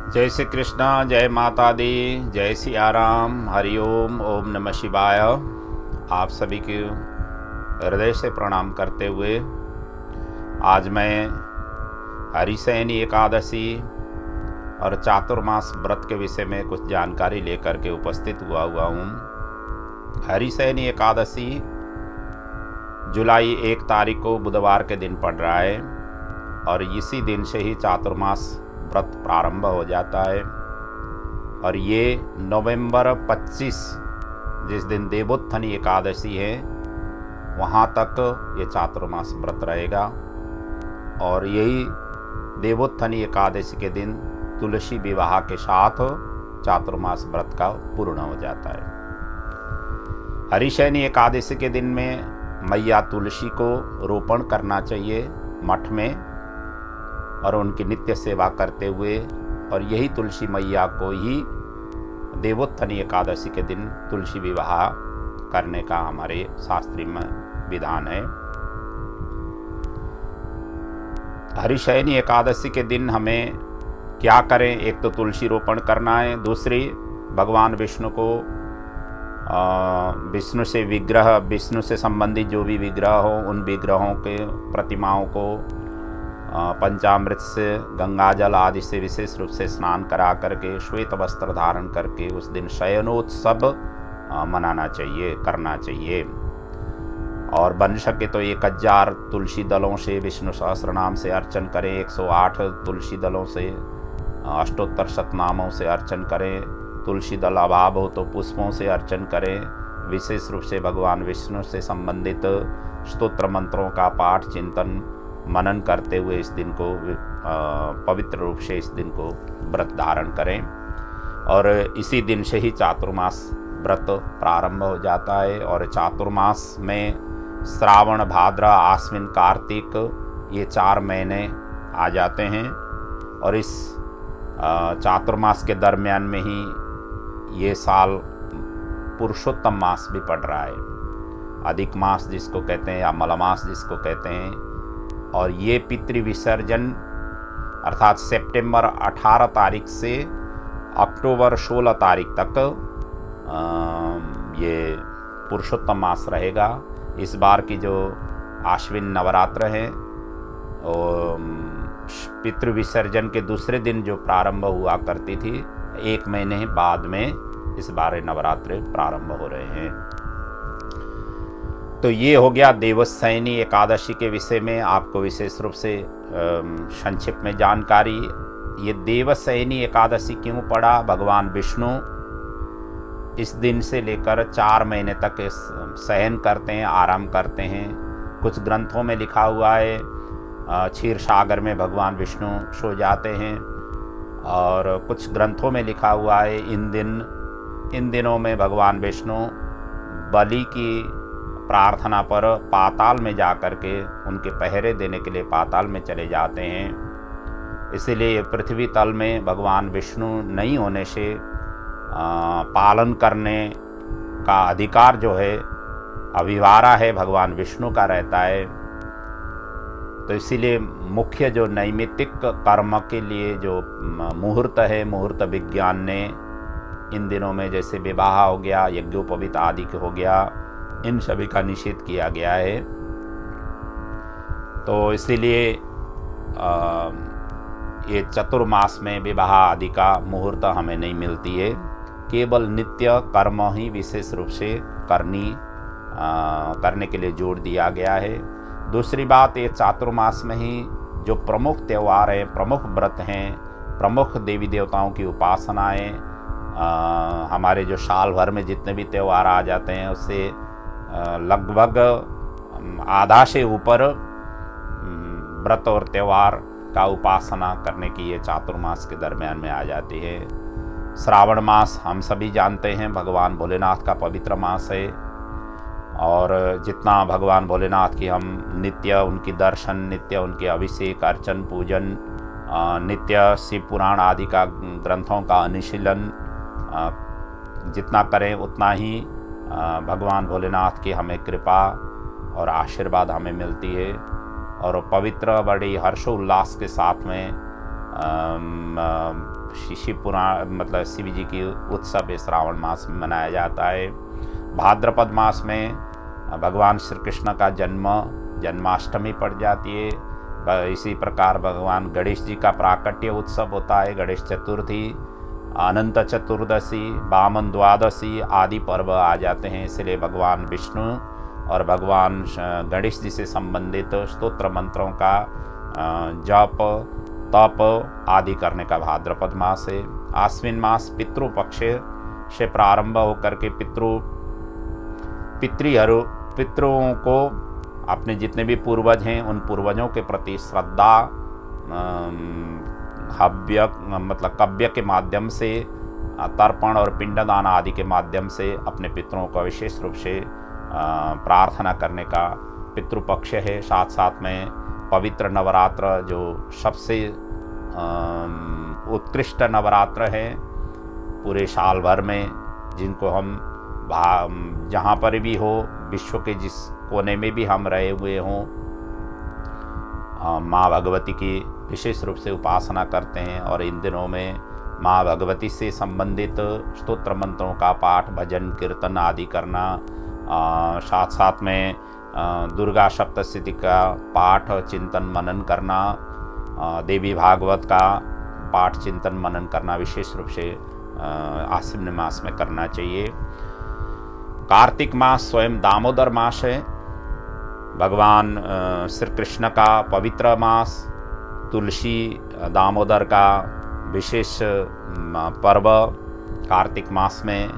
जय श्री कृष्णा, जय माता दी, जय सिया राम, हरिओम, ओम नमः शिवाय। आप सभी को हृदय से प्रणाम करते हुए आज मैं हरिशयनी एकादशी और चातुर्मास व्रत के विषय में कुछ जानकारी लेकर के उपस्थित हुआ हूँ। हरिशयनी एकादशी जुलाई 1 तारीख को बुधवार के दिन पड़ रहा है और इसी दिन से ही चातुर्मास व्रत प्रारंभ हो जाता है और ये नवंबर 25 जिस दिन देवोत्थानी एकादशी है वहाँ तक ये चातुर्मास व्रत रहेगा। और यही देवोत्थानी एकादशी के दिन तुलसी विवाह के साथ चातुर्मास व्रत का पूर्ण हो जाता है। हरिशयनी एकादशी के दिन में मैया तुलसी को रोपण करना चाहिए मठ में और उनकी नित्य सेवा करते हुए, और यही तुलसी मैया को ही देवोत्थानी एकादशी के दिन तुलसी विवाह करने का हमारे शास्त्रीय में विधान है। हरिशयनी एकादशी के दिन हमें क्या करें? एक तो तुलसी रोपण करना है, दूसरी भगवान विष्णु को विष्णु से संबंधित जो भी विग्रह हो उन विग्रहों के प्रतिमाओं को पंचामृत से, गंगा जल आदि से विशेष रूप से स्नान करा करके श्वेत वस्त्र धारण करके उस दिन शयनोत्सव मनाना चाहिए, करना चाहिए। और बन सके तो 1000 तुलसी दलों से विष्णु सहस्त्र नाम से अर्चन करें, 108 तुलसी दलों से अष्टोत्तर शतनामों से अर्चन करें, तुलसी दल अभाव हो तो पुष्पों से अर्चन करें। विशेष रूप से भगवान विष्णु से संबंधित स्तोत्र मंत्रों का पाठ चिंतन मनन करते हुए इस दिन को पवित्र रूप से इस दिन को व्रत धारण करें। और इसी दिन से ही चातुर्मास व्रत प्रारंभ हो जाता है। और चातुर्मास में श्रावण, भाद्र, आश्विन, कार्तिक ये 4 महीने आ जाते हैं और इस चातुर्मास के दरमियान में ही ये साल पुरुषोत्तम मास भी पड़ रहा है, अधिक मास जिसको कहते हैं या मलमास जिसको कहते हैं। और ये पितृ विसर्जन अर्थात सितंबर 18 तारीख से अक्टूबर 16 तारीख तक ये पुरुषोत्तम मास रहेगा। इस बार की जो आश्विन नवरात्र है और पितृ विसर्जन के दूसरे दिन जो प्रारंभ हुआ करती थी, 1 महीने बाद में इस बार नवरात्र प्रारंभ हो रहे हैं। तो ये हो गया देवशयनी एकादशी के विषय में आपको विशेष रूप से संक्षिप्त में जानकारी। ये देवशयनी एकादशी क्यों पड़ा? भगवान विष्णु इस दिन से लेकर 4 महीने तक शयन करते हैं, आराम करते हैं। कुछ ग्रंथों में लिखा हुआ है क्षीर सागर में भगवान विष्णु सो जाते हैं, और कुछ ग्रंथों में लिखा हुआ है इन दिनों में भगवान विष्णु बलि की प्रार्थना पर पाताल में जा कर के उनके पहरे देने के लिए पाताल में चले जाते हैं। इसीलिए पृथ्वी तल में भगवान विष्णु नहीं होने से पालन करने का अधिकार जो है अभिवारा है भगवान विष्णु का रहता है। तो इसीलिए मुख्य जो नैमित्तिक कर्म के लिए जो मुहूर्त है, मुहूर्त विज्ञान ने इन दिनों में जैसे विवाह हो गया, यज्ञोपवीत आदि हो गया, इन सभी का निषेध किया गया है। तो इसीलिए ये चतुर्मास में विवाह आदि का मुहूर्त हमें नहीं मिलती है। केवल नित्य कर्म ही विशेष रूप से करने के लिए जोर दिया गया है। दूसरी बात, ये चातुर्मास में ही जो प्रमुख त्यौहार हैं, प्रमुख व्रत हैं, प्रमुख देवी देवताओं की उपासनाएं, हमारे जो साल भर में जितने भी त्यौहार आ जाते हैं उससे लगभग आधा से ऊपर व्रत और त्यौहार का उपासना करने की ये चातुर्मास के दरमियान में आ जाती है। श्रावण मास हम सभी जानते हैं भगवान भोलेनाथ का पवित्र मास है, और जितना भगवान भोलेनाथ की हम नित्य उनकी दर्शन, नित्य उनके अभिषेक, अर्चन, पूजन, नित्य शिव पुराण आदि का ग्रंथों का अनुशीलन जितना करें उतना ही भगवान भोलेनाथ की हमें कृपा और आशीर्वाद हमें मिलती है। और पवित्र बड़ी हर्षोल्लास के साथ में शिव पुराण मतलब शिव जी की उत्सव इस श्रावण मास में मनाया जाता है। भाद्रपद मास में भगवान श्री कृष्ण का जन्माष्टमी पड़ जाती है। इसी प्रकार भगवान गणेश जी का प्राकट्य उत्सव होता है, गणेश चतुर्थी, अनंत चतुर्दशी, वामन द्वादशी आदि पर्व आ जाते हैं। इसलिए भगवान विष्णु और भगवान गणेश जी से संबंधित स्तोत्र मंत्रों का जप तप आदि करने का भाद्रपद मास है। आश्विन मास पितृपक्ष से प्रारंभ होकर के पितरों को अपने जितने भी पूर्वज हैं उन पूर्वजों के प्रति श्रद्धा हव्य मतलब कव्य के माध्यम से, तर्पण और पिंडदान आदि के माध्यम से अपने पितरों का विशेष रूप से प्रार्थना करने का पितृपक्ष है। साथ साथ में पवित्र नवरात्र जो सबसे उत्कृष्ट नवरात्र है पूरे साल भर में, जिनको हम जहाँ पर भी हो, विश्व के जिस कोने में भी हम रहे हुए हों, माँ भगवती की विशेष रूप से उपासना करते हैं। और इन दिनों में माँ भगवती से संबंधित स्तोत्र मंत्रों का पाठ, भजन, कीर्तन आदि करना, साथ साथ में दुर्गा सप्तशती का पाठ, चिंतन मनन करना, देवी भागवत का पाठ, चिंतन मनन करना विशेष रूप से आश्विन मास में करना चाहिए। कार्तिक मास स्वयं दामोदर मास है, भगवान श्री कृष्ण का पवित्र मास, तुलसी दामोदर का विशेष पर्व कार्तिक मास में,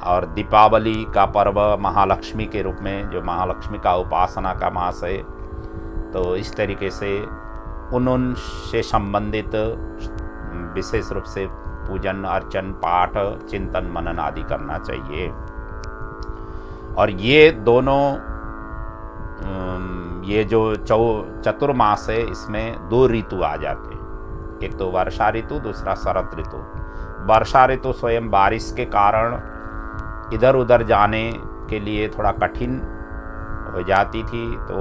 और दीपावली का पर्व महालक्ष्मी के रूप में, जो महालक्ष्मी का उपासना का मास है। तो इस तरीके से उन से संबंधित विशेष रूप से पूजन अर्चन पाठ चिंतन मनन आदि करना चाहिए। और ये दोनों ये जो चतुर्मास है इसमें दो ऋतु आ जाते हैं, एक तो वर्षा ऋतु, दूसरा शरद ऋतु। वर्षा ऋतु स्वयं बारिश के कारण इधर उधर जाने के लिए थोड़ा कठिन हो जाती थी, तो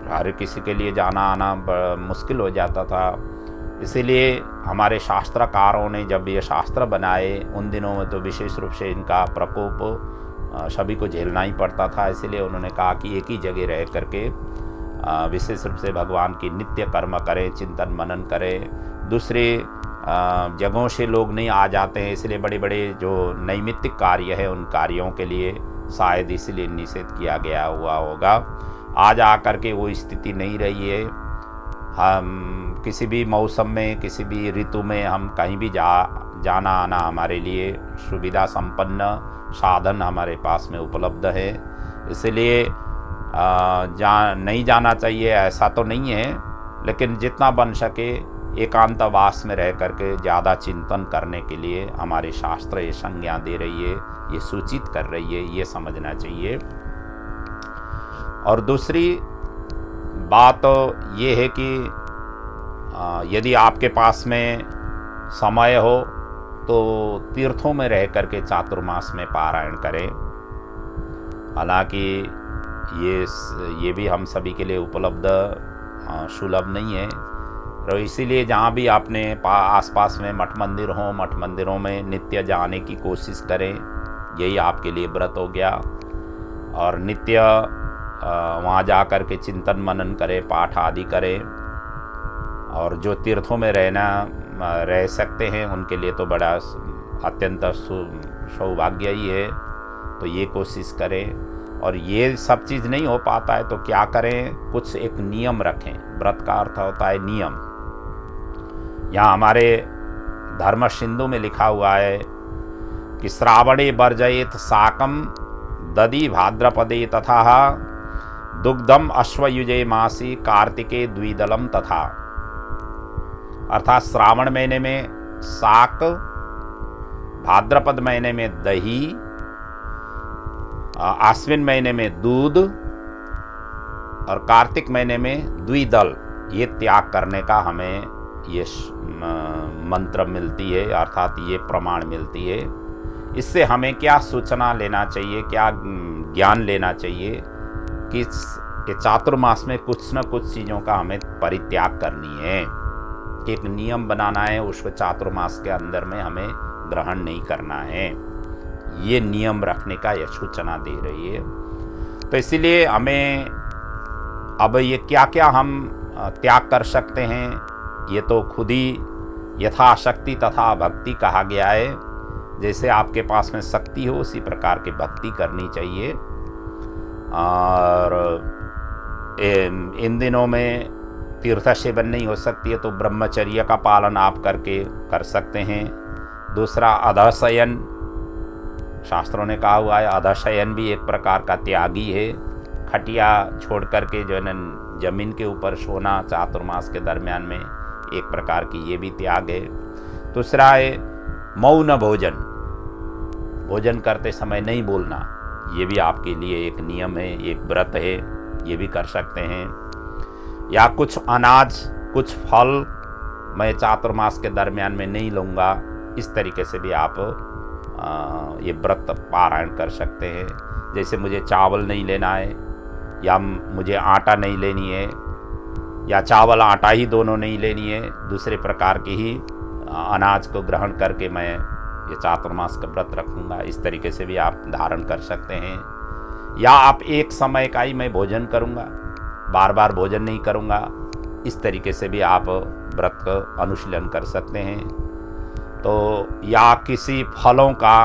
हर किसी के लिए जाना आना मुश्किल हो जाता था। इसीलिए हमारे शास्त्रकारों ने जब ये शास्त्र बनाए उन दिनों में तो विशेष रूप से इनका प्रकोप सभी को झेलना ही पड़ता था। इसीलिए उन्होंने कहा कि एक ही जगह रह करके विशेष रूप से भगवान की नित्य कर्म करें, चिंतन मनन करें। दूसरे जगहों से लोग नहीं आ जाते हैं, इसलिए बड़े बड़े जो नैमित्तिक कार्य है उन कार्यों के लिए शायद इसलिए निषेध किया गया हुआ होगा। आज आकर के वो स्थिति नहीं रही है। हम किसी भी मौसम में, किसी भी ऋतु में हम कहीं भी जाना आना हमारे लिए सुविधा संपन्न साधन हमारे पास में उपलब्ध है। इसलिए नहीं जाना चाहिए ऐसा तो नहीं है, लेकिन जितना बन सके एकांतवास में रह करके ज़्यादा चिंतन करने के लिए हमारे शास्त्र ये संज्ञा दे रही है, ये सूचित कर रही है, ये समझना चाहिए। और दूसरी बात ये है कि यदि आपके पास में समय हो तो तीर्थों में रह करके चातुर्मास में पारायण करें। हालांकि ये भी हम सभी के लिए उपलब्ध सुलभ नहीं है, तो इसीलिए जहाँ भी आपने आसपास में मठ मंदिर हों, मठ मंदिरों में नित्य जाने की कोशिश करें। यही आपके लिए व्रत हो गया। और नित्य वहाँ जा कर के चिंतन मनन करें, पाठ आदि करें। और जो तीर्थों में रह सकते हैं उनके लिए तो बड़ा अत्यंत सौभाग्य ही है, तो ये कोशिश करें। और ये सब चीज़ नहीं हो पाता है तो क्या करें, कुछ एक नियम रखें। व्रत का अर्थ होता है नियम। यहाँ हमारे धर्म सिंधु में लिखा हुआ है कि श्रावणे वर्जयेत साकम दधि भाद्रपदे तथा दुग्धम अश्वयुजे मासी कार्तिके द्विदलम तथा। अर्थात श्रावण महीने में साक, भाद्रपद महीने में दही, आश्विन महीने में दूध और कार्तिक महीने में द्विदल, ये त्याग करने का हमें ये मंत्र मिलती है, अर्थात ये प्रमाण मिलती है। इससे हमें क्या सूचना लेना चाहिए, क्या ज्ञान लेना चाहिए कि चातुर्मास में कुछ न कुछ चीज़ों का हमें परित्याग करनी है। एक नियम बनाना है, उसको चातुर्मास के अंदर में हमें ग्रहण नहीं करना है। ये नियम रखने का यह सूचना दे रही है। तो इसीलिए हमें अब ये क्या क्या हम त्याग कर सकते हैं, ये तो खुद ही यथाशक्ति तथा भक्ति कहा गया है। जैसे आपके पास में शक्ति हो उसी प्रकार की भक्ति करनी चाहिए। और इन दिनों में तीर्थ सेवन नहीं हो सकती है तो ब्रह्मचर्य का पालन आप करके कर सकते हैं। दूसरा अधशयन, शास्त्रों ने कहा हुआ है अधशयन भी एक प्रकार का त्यागी है। खटिया छोड़ करके जो है न जमीन के ऊपर सोना चातुर्मास के दरमियान में एक प्रकार की ये भी त्याग है। दूसरा है मौन भोजन, भोजन करते समय नहीं बोलना, ये भी आपके लिए एक नियम है, एक व्रत है, ये भी कर सकते हैं। या कुछ अनाज कुछ फल मैं चातुर्मास के दरमियान में नहीं लूँगा, इस तरीके से भी आप ये व्रत पारायण कर सकते हैं। जैसे मुझे चावल नहीं लेना है, या मुझे आटा नहीं लेनी है, या चावल आटा ही दोनों नहीं लेनी है, दूसरे प्रकार की ही अनाज को ग्रहण करके मैं ये चातुर्मास का व्रत रखूँगा, इस तरीके से भी आप धारण कर सकते हैं। या आप एक समय का ही मैं भोजन करूँगा, बार बार भोजन नहीं करूँगा, इस तरीके से भी आप व्रत का अनुशीलन कर सकते हैं। तो या किसी फलों का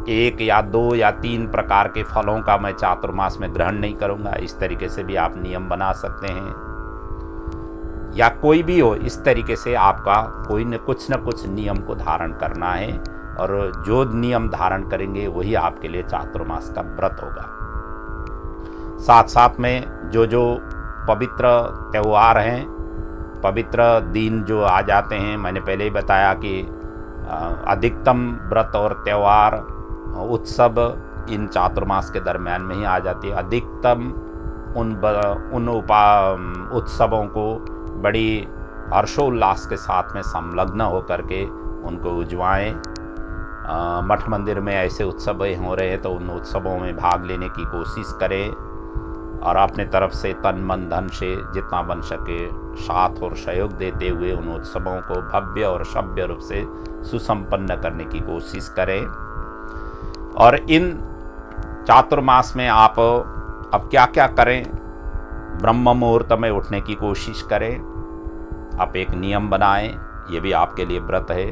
1 या 2 या 3 प्रकार के फलों का मैं चातुर्मास में ग्रहण नहीं करूँगा, इस तरीके से भी आप नियम बना सकते हैं। या कोई भी हो, इस तरीके से आपका कोई न कुछ नियम को धारण करना है, और जो नियम धारण करेंगे वही आपके लिए चातुर्मास का व्रत होगा। साथ साथ में जो जो पवित्र त्यौहार हैं, पवित्र दिन जो आ जाते हैं, मैंने पहले ही बताया कि अधिकतम व्रत और त्यौहार उत्सव इन चातुर्मास के दरमियान में ही आ जाती है। अधिकतम उन उत्सवों को बड़ी हर्षोल्लास के साथ में संलग्न होकर के उनको उजवाएं। मठ मंदिर में ऐसे उत्सव हो रहे हैं तो उन उत्सवों में भाग लेने की कोशिश करें, और अपने तरफ से तन मन धन से जितना बन सके साथ और सहयोग देते हुए उन उत्सवों को भव्य और सभ्य रूप से सुसंपन्न करने की कोशिश करें। और इन चातुर्मास में आप अब क्या क्या करें, ब्रह्म मुहूर्त में उठने की कोशिश करें, आप एक नियम बनाएं, ये भी आपके लिए व्रत है।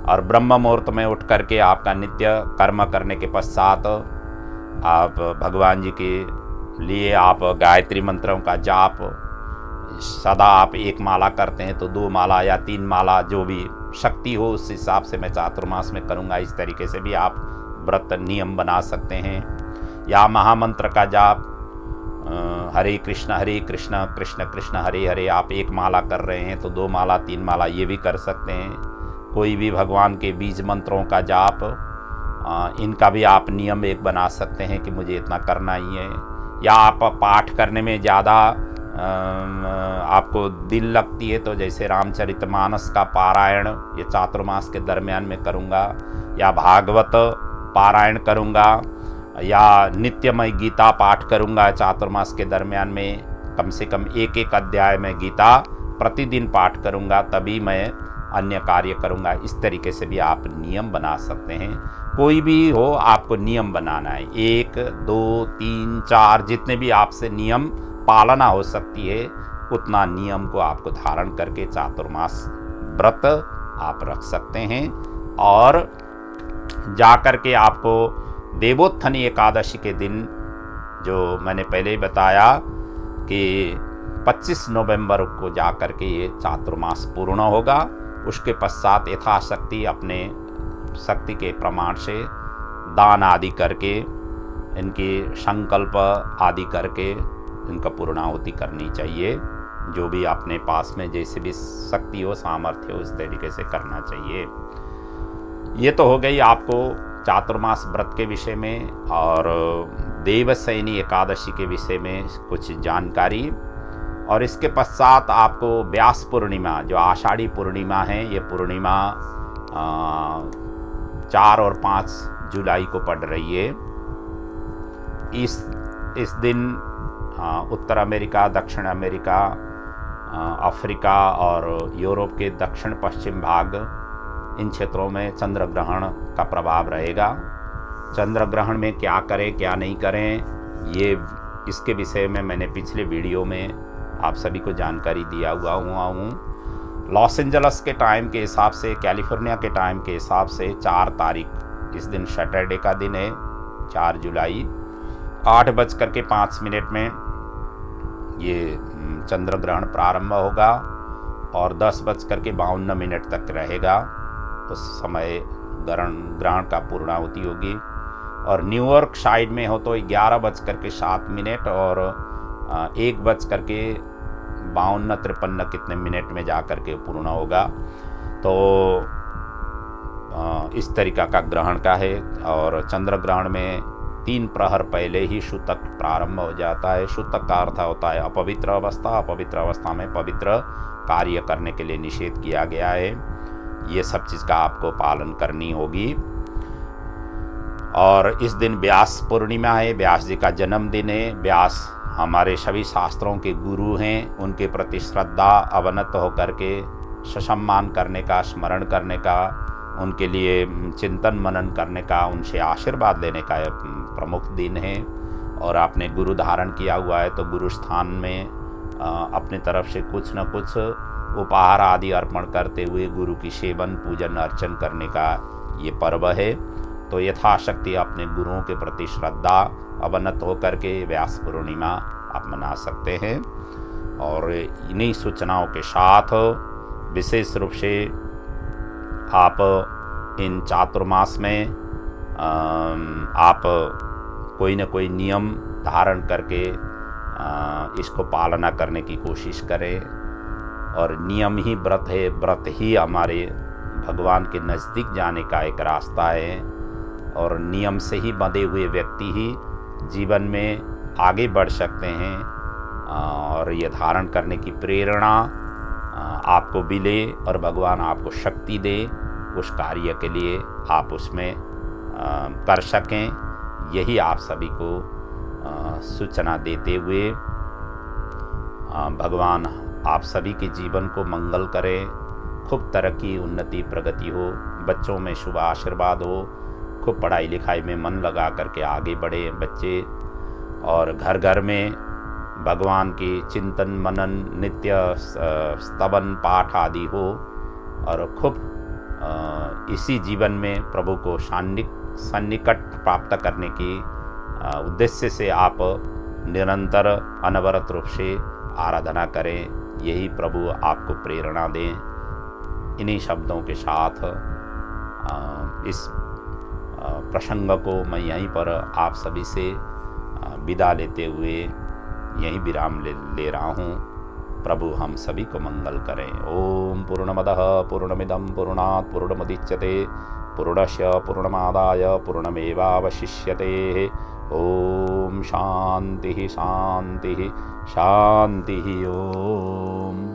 और ब्रह्म मुहूर्त में उठ करके आपका नित्य कर्म करने के पश्चात आप भगवान जी के लिए आप गायत्री मंत्रों का जाप, सदा आप 1 माला करते हैं तो 2 माला या 3 माला, जो भी शक्ति हो उस हिसाब से मैं चातुर्मास में करूँगा, इस तरीके से भी आप व्रत नियम बना सकते हैं। या महामंत्र का जाप, हरे कृष्ण कृष्ण कृष्ण हरे हरे, आप 1 माला कर रहे हैं तो 2 माला 3 माला ये भी कर सकते हैं। कोई भी भगवान के बीज मंत्रों का जाप, इनका भी आप नियम एक बना सकते हैं कि मुझे इतना करना ही है। या आप पाठ करने में ज़्यादा आपको दिल लगती है तो जैसे रामचरितमानस का पारायण ये चातुर्मास के दरमियान में करूँगा, या भागवत पारायण करूँगा, या नित्यमय गीता पाठ करूँगा चातुर्मास के दरमियान में, कम से कम 1 अध्याय में गीता प्रतिदिन पाठ करूँगा, तभी मैं अन्य कार्य करूँगा। इस तरीके से भी आप नियम बना सकते हैं। कोई भी हो, आपको नियम बनाना है, 1 2 3 4 जितने भी आपसे नियम पालना हो सकती है उतना नियम को आपको धारण करके चातुर्मास व्रत आप रख सकते हैं। और जा कर के आपको देवोत्थानी एकादशी के दिन, जो मैंने पहले ही बताया कि 25 नवंबर को जा कर के ये चातुर्मास पूर्ण होगा। उसके पश्चात यथाशक्ति अपने शक्ति के प्रमाण से दान आदि करके, इनकी संकल्प आदि करके इनका पूर्णाहुति करनी चाहिए। जो भी अपने पास में जैसे भी शक्ति हो, सामर्थ्य हो, इस तरीके से करना चाहिए। ये तो हो गई आपको चातुर्मास व्रत के विषय में और देवशयनी एकादशी के विषय में कुछ जानकारी। और इसके पश्चात आपको व्यास पूर्णिमा, जो आषाढ़ी पूर्णिमा है, ये पूर्णिमा 4 और 5 जुलाई को पड़ रही है। इस दिन उत्तर अमेरिका, दक्षिण अमेरिका, अफ्रीका और यूरोप के दक्षिण पश्चिम भाग, इन क्षेत्रों में चंद्र ग्रहण का प्रभाव रहेगा। चंद्र ग्रहण में क्या करें क्या नहीं करें, ये इसके विषय में मैंने पिछले वीडियो में आप सभी को जानकारी दिया हुआ हूँ। लॉस एंजल्स के टाइम के हिसाब से, कैलिफोर्निया के टाइम के हिसाब से 4 तारीख, इस दिन सैटरडे का दिन है, 4 जुलाई, 8:05 में ये चंद्र ग्रहण प्रारंभ होगा और 10:52 तक रहेगा। उस समय ग्रहण का पूर्णाहुति होगी। और न्यूयॉर्क साइड में हो तो 11:07 और 1:52-53 कितने मिनट में जा कर के पूर्ण होगा। तो इस तरीका का ग्रहण का है। और चंद्र ग्रहण में 3 प्रहर पहले ही सूतक प्रारंभ हो जाता है। सूतक का अर्थ होता है अपवित्र अवस्था। अपवित्र अवस्था में पवित्र कार्य करने के लिए निषेध किया गया है। ये सब चीज़ का आपको पालन करनी होगी। और इस दिन व्यास पूर्णिमा है, व्यास जी का जन्मदिन है। व्यास हमारे सभी शास्त्रों के गुरु हैं। उनके प्रति श्रद्धा अवनत होकर के ससम्मान करने का, स्मरण करने का, उनके लिए चिंतन मनन करने का, उनसे आशीर्वाद लेने का प्रमुख दिन है। और आपने गुरु धारण किया हुआ है तो गुरु स्थान में अपने तरफ से कुछ न कुछ उपहार आदि अर्पण करते हुए गुरु की सेवन पूजन अर्चन करने का ये पर्व है। तो यथाशक्ति अपने गुरुओं के प्रति श्रद्धा अवनत होकर के व्यास पूर्णिमा आप मना सकते हैं। और इन्हीं सूचनाओं के साथ विशेष रूप से आप इन चातुर्मास में आप कोई न कोई नियम धारण करके इसको पालना करने की कोशिश करें। और नियम ही व्रत है, व्रत ही हमारे भगवान के नज़दीक जाने का एक रास्ता है। और नियम से ही बंधे हुए व्यक्ति ही जीवन में आगे बढ़ सकते हैं। और ये धारण करने की प्रेरणा आपको मिले और भगवान आपको शक्ति दे उस कार्य के लिए आप उसमें कर सकें। यही आप सभी को सूचना देते हुए भगवान आप सभी के जीवन को मंगल करे, खूब तरक्की, उन्नति, प्रगति हो, बच्चों में शुभ आशीर्वाद हो, खूब पढ़ाई लिखाई में मन लगा करके आगे बढ़े बच्चे। और घर घर में भगवान की चिंतन मनन, नित्य स्तवन पाठ आदि हो। और खूब इसी जीवन में प्रभु को सन्निकट प्राप्त करने की उद्देश्य से आप निरंतर अनवरत रूप से आराधना करें। यही प्रभु आपको प्रेरणा दें। इन्हीं शब्दों के साथ इस प्रसंग को मैं यहीं पर आप सभी से विदा लेते हुए यहीं विराम ले रहा हूँ। प्रभु हम सभी को मंगल करें। ओम पूर्णमदः पूर्णमिदं पूर्णात् पूर्णमुदच्यते पूर्णस्य पूर्णमादाय पूर्णमेवावशिष्यते। ओम शांति शांति शांति। ओम।